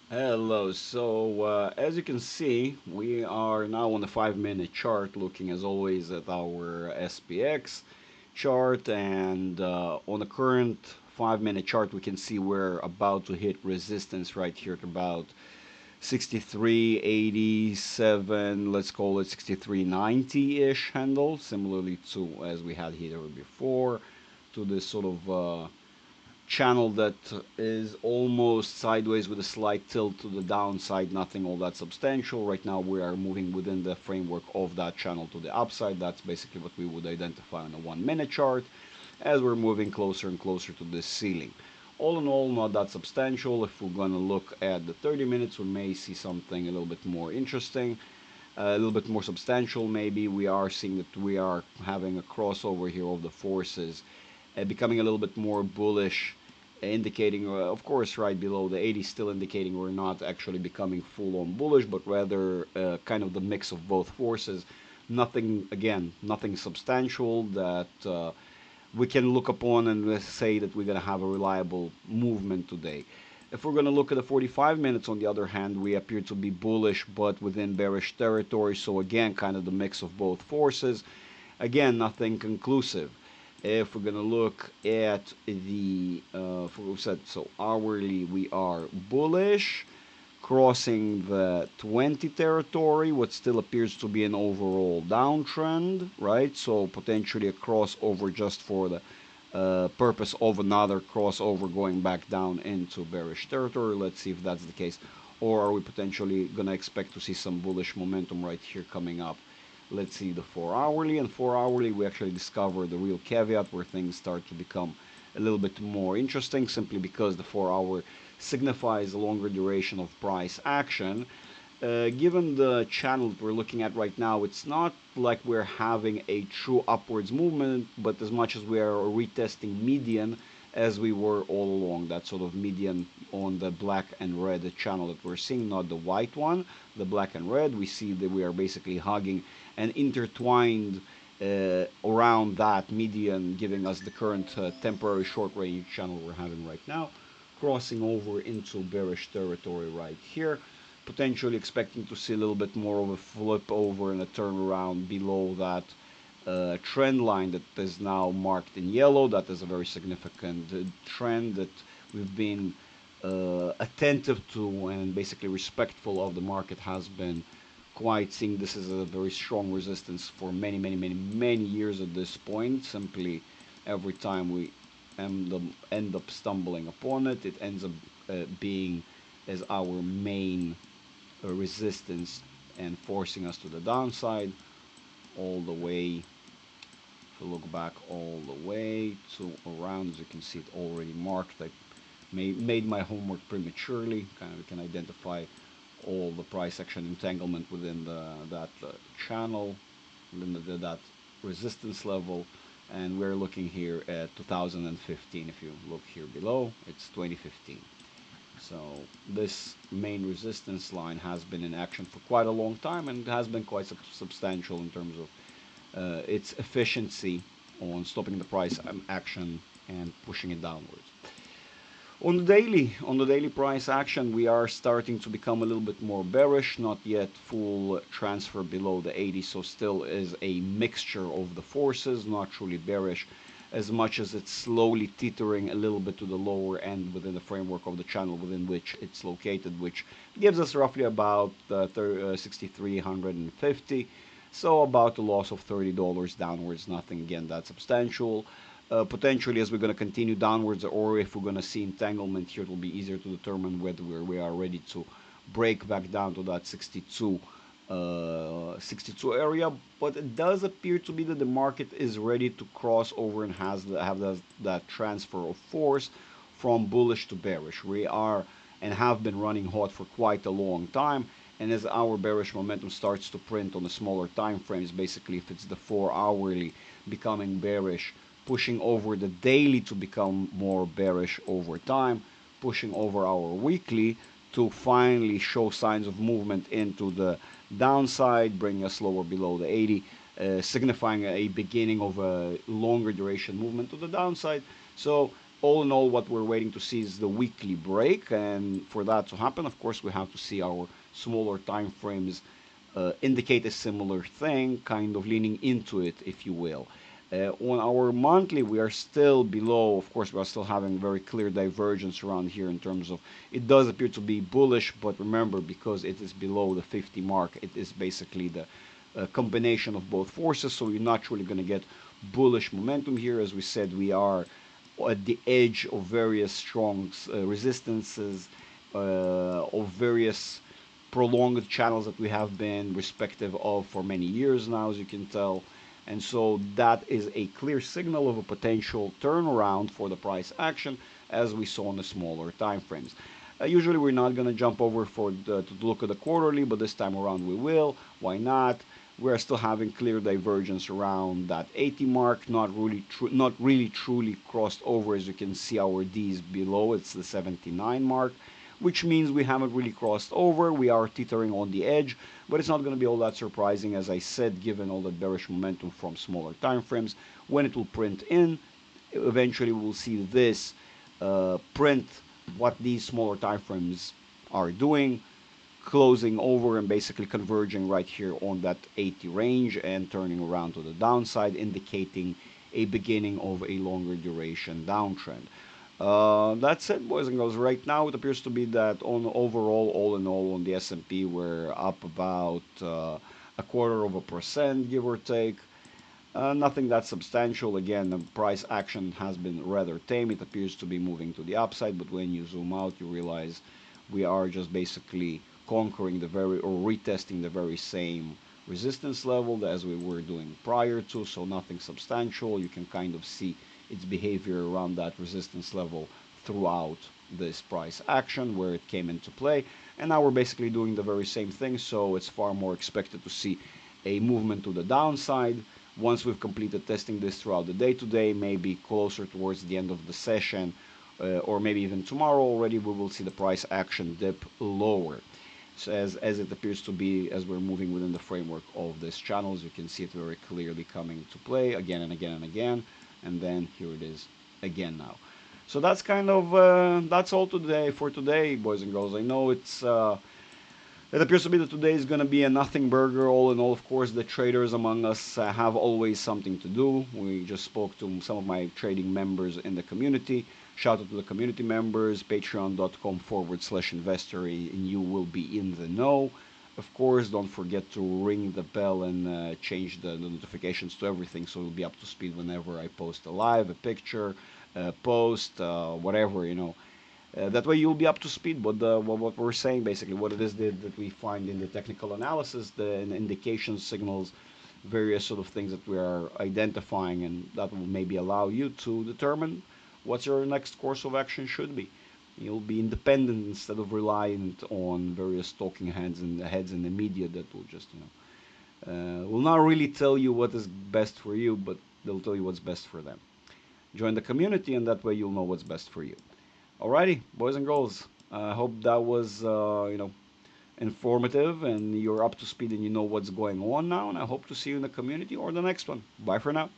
Hello. As you can see, we are now on the 5 minute chart, looking as always at our SPX chart, and on the current 5 minute chart, we can see we're about to hit resistance right here at about 63.87. Let's call it 63.90-ish handle, similarly to as we had here before, to this sort of channel that is almost sideways with a slight tilt to the downside, nothing all that substantial. Right now we are moving within the framework of that channel to the upside. That's basically what we would identify on a 1 minute chart as we're moving closer and closer to this ceiling. All in all, not that substantial. If we're going to look at the 30 minutes, we may see something a little bit more interesting, a little bit more substantial maybe. We are seeing that we are having a crossover here of the forces, becoming a little bit more bullish, indicating, of course, right below the 80, still indicating we're not actually becoming full on bullish, but rather kind of the mix of both forces. Nothing, again, nothing substantial that we can look upon and say that we're going to have a reliable movement today. If we're going to look at the 45 minutes, on the other hand, we appear to be bullish but within bearish territory. So, again, kind of the mix of both forces. Again, nothing conclusive. If we're going to look at the, we said, so hourly, we are bullish, crossing the 20 territory, what still appears to be an overall downtrend, right? So potentially a crossover just for the purpose of another crossover going back down into bearish territory. Let's see if that's the case. Or are we potentially going to expect to see some bullish momentum right here coming up? Let's see the 4 hourly. And 4 hourly, we actually discover the real caveat where things start to become a little bit more interesting, simply because the 4 hour signifies a longer duration of price action. Given the channel that we're looking at right now, it's not like we're having a true upwards movement, but as much as we are retesting median as we were all along. That sort of median on the black and red channel that we're seeing, not the white one, the black and red. We see that we are basically hugging and intertwined around that median, giving us the current temporary short range channel we're having right now, crossing over into bearish territory right here, potentially expecting to see a little bit more of a flip over and a turnaround below that trend line that is now marked in yellow. That is a very significant trend that we've been attentive to and basically respectful of. The market has been quite seeing this is a very strong resistance for many years at this point. Simply every time we end up stumbling upon it, it ends up being as our main resistance and forcing us to the downside all the way. If you look back all the way to around, as you can see, it already marked. I made my homework prematurely. Kind of, we can identify all the price action entanglement within that channel, within that resistance level, and we're looking here at 2015. If you look here below, it's 2015. So this main resistance line has been in action for quite a long time and has been quite substantial in terms of its efficiency on stopping the price action and pushing it downwards. On the daily price action, we are starting to become a little bit more bearish. Not yet full transfer below the 80, so still is a mixture of the forces, not truly bearish, as much as it's slowly teetering a little bit to the lower end within the framework of the channel within which it's located, which gives us roughly about 6,350. So about a loss of $30 downwards, nothing again that substantial. Potentially, as we're going to continue downwards, or if we're going to see entanglement here, it will be easier to determine whether we are ready to break back down to that 62 area. But it does appear to be that the market is ready to cross over and have that transfer of force from bullish to bearish. We are and have been running hot for quite a long time. And as our bearish momentum starts to print on the smaller time frames, basically if it's the 4 hourly becoming bearish, pushing over the daily to become more bearish over time, pushing over our weekly to finally show signs of movement into the downside, bringing us lower below the 80, signifying a beginning of a longer duration movement to the downside. So all in all, what we're waiting to see is the weekly break, and for that to happen, of course, we have to see our smaller time frames indicate a similar thing, kind of leaning into it, if you will. On our monthly, we are still below. Of course, we are still having very clear divergence around here in terms of it does appear to be bullish, but remember, because it is below the 50 mark, it is basically the combination of both forces. So you're not really going to get bullish momentum here. As we said, we are at the edge of various strong resistances, of various prolonged channels that we have been respective of for many years now, as you can tell. And so that is a clear signal of a potential turnaround for the price action, as we saw in the smaller time frames. Usually we're not going to jump over to look at the quarterly, but this time around we will. Why not? We're still having clear divergence around that 80 mark, not really truly crossed over. As you can see, our D is below, it's the 79 mark, which means we haven't really crossed over. We are teetering on the edge, but it's not going to be all that surprising, as I said, given all the bearish momentum from smaller time frames. When it will print in, eventually we'll see this print what these smaller time frames are doing, closing over and basically converging right here on that 80 range and turning around to the downside, indicating a beginning of a longer duration downtrend. That's it, boys and girls. Right now, it appears to be that on overall, all in all, on the S&P, we're up about a quarter of a percent, give or take. Nothing that substantial. Again, the price action has been rather tame. It appears to be moving to the upside, but when you zoom out, you realize we are just basically conquering the very or retesting the very same resistance level as we were doing prior to. So nothing substantial. You can kind of see its behavior around that resistance level throughout this price action where it came into play. And now we're basically doing the very same thing. So it's far more expected to see a movement to the downside once we've completed testing this throughout the day today, maybe closer towards the end of the session, or maybe even tomorrow already, we will see the price action dip lower. So as it appears to be, as we're moving within the framework of this channel, as you can see it very clearly coming to play again and again and again, and then here it is again now. So that's kind of that's all today for today, boys and girls. I know it appears to be that today is going to be a nothing burger. All in all, of course, the traders among us have always something to do. We just spoke to some of my trading members in the community. Shout out to the community members, patreon.com/investor, and you will be in the know. Of course, don't forget to ring the bell and change the notifications to everything so you'll be up to speed whenever I post a live, a picture, a post, whatever, you know. That way you'll be up to speed with what we're saying, basically, what it is that we find in the technical analysis, the indication signals, various sort of things that we are identifying, and that will maybe allow you to determine what your next course of action should be. You'll be independent instead of reliant on various talking heads in the media that will just, will not really tell you what is best for you, but they'll tell you what's best for them. Join the community, and that way you'll know what's best for you. Alrighty, boys and girls. I hope that was, informative and you're up to speed and you know what's going on now. And I hope to see you in the community or the next one. Bye for now.